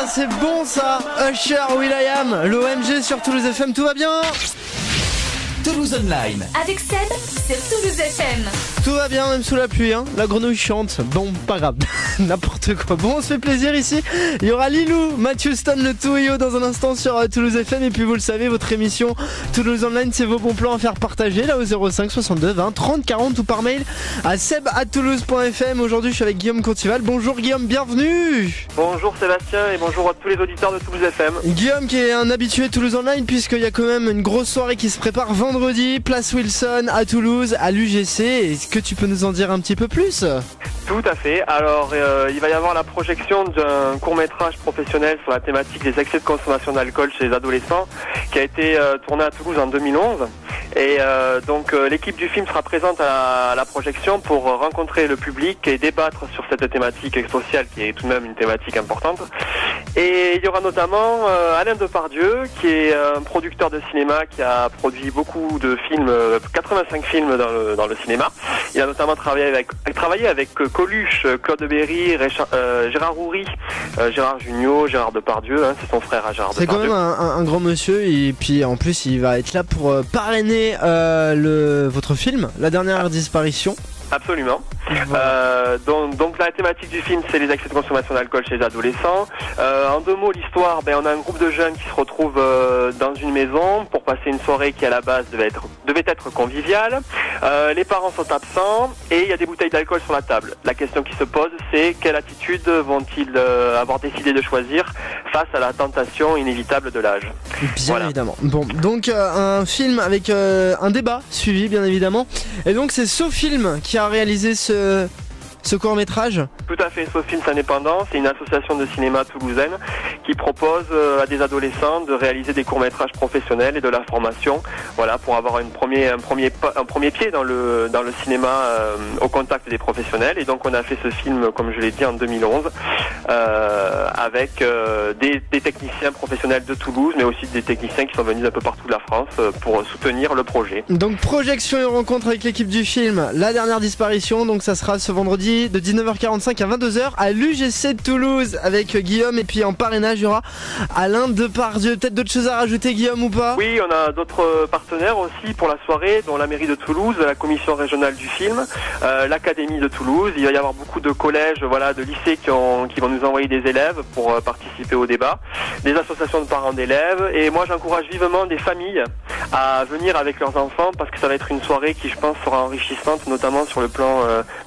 ça c'est bon ça. Usher, will.i.am, l'OMG sur Toulouse FM, tout va bien? Toulouse Online. Avec Seb sur Toulouse FM. Tout va bien même sous la pluie, hein. La grenouille chante. Bon, pas grave, n'importe quoi. Bon, on se fait plaisir ici. Il y aura Lilou, Matthew Stone, le Touillot dans un instant sur Toulouse FM. Et puis vous le savez, votre émission Toulouse Online, c'est vos bons plans à faire partager là au 05 62 20 30 40 ou par mail à seb@toulouse.fm. Aujourd'hui, je suis avec Guillaume Contival. Bonjour Guillaume, bienvenue. Bonjour Sébastien et bonjour à tous les auditeurs de Toulouse FM. Guillaume qui est un habitué de Toulouse Online puisqu'il y a quand même une grosse soirée qui se prépare vendredi, place Wilson à Toulouse, à l'UGC. Est-ce que tu peux nous en dire un petit peu plus? Tout à fait. Alors, il va y avoir la projection d'un court-métrage professionnel sur la thématique des excès de consommation d'alcool chez les adolescents qui a été tourné à Toulouse en 2011. Et donc l'équipe du film sera présente à la projection pour rencontrer le public et débattre sur cette thématique sociale qui est tout de même une thématique importante. Et il y aura notamment Alain Depardieu qui est un producteur de cinéma qui a produit beaucoup de films, 85 films dans le cinéma. Il a notamment travaillé avec Coluche, Claude Berry, Gérard Houry, Gérard Jugnot, Gérard Depardieu, hein, c'est son frère à Gérard Depardieu. C'est quand même un grand monsieur et puis en plus il va être là pour parrainer votre film, La Dernière Disparition. Absolument. Voilà. Donc la thématique du film, c'est les excès de consommation d'alcool chez les adolescents. En deux mots, l'histoire, on a un groupe de jeunes qui se retrouvent dans une maison pour passer une soirée qui à la base devait être conviviale. Les parents sont absents et il y a des bouteilles d'alcool sur la table. La question qui se pose, c'est quelle attitude vont-ils avoir décidé de choisir face à la tentation inévitable de l'âge. Bien évidemment. Bon, donc un film avec un débat suivi bien évidemment. Et donc c'est SoFilm qui a réalisé ce court-métrage. Tout à fait, SoFilm Indépendant, c'est une association de cinéma toulousaine qui propose à des adolescents de réaliser des courts-métrages professionnels et de la formation, voilà, pour avoir un premier pied dans le cinéma au contact des professionnels. Et donc on a fait ce film, comme je l'ai dit, en 2011 avec des techniciens professionnels de Toulouse, mais aussi des techniciens qui sont venus d'un peu partout de la France pour soutenir le projet. Donc projection et rencontre avec l'équipe du film La Dernière Disparition, donc ça sera ce vendredi de 19h45 à 22h à l'UGC de Toulouse avec Guillaume, et puis en parrainage il y aura Alain Depardieu. Peut-être d'autres choses à rajouter Guillaume ou pas? Oui, on a d'autres partenaires aussi pour la soirée, dont la mairie de Toulouse, la commission régionale du film, l'académie de Toulouse. Il va y avoir beaucoup de collèges, de lycées qui vont nous envoyer des élèves pour participer au débat, des associations de parents d'élèves, et moi j'encourage vivement des familles à venir avec leurs enfants parce que ça va être une soirée qui je pense sera enrichissante, notamment sur le plan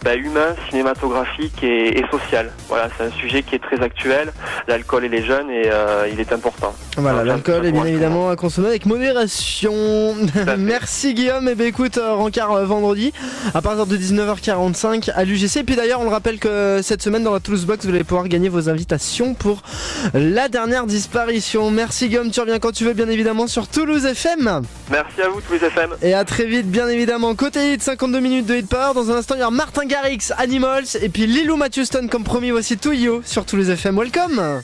humain, cinématographique et social. Voilà, c'est un sujet qui est très actuel, l'alcool et les jeunes, et il est important. Voilà, l'alcool est bien évidemment à consommer avec modération. Merci Guillaume, et écoute, rencard vendredi à partir de 19h45 à l'UGC. Et puis d'ailleurs on le rappelle que cette semaine dans la Toulouse Box vous allez pouvoir gagner vos invitations pour La Dernière Disparition. Merci Guillaume, tu reviens quand tu veux bien évidemment sur Toulouse FM. Merci à vous Toulouse FM. Et à très vite bien évidemment. Côté hit, 52 minutes de hit power. Dans un instant il y aura Martin Garrix, Animals, et puis Lilou, Matthew Stone comme promis. Voici Touillot sur Toulouse FM. Welcome.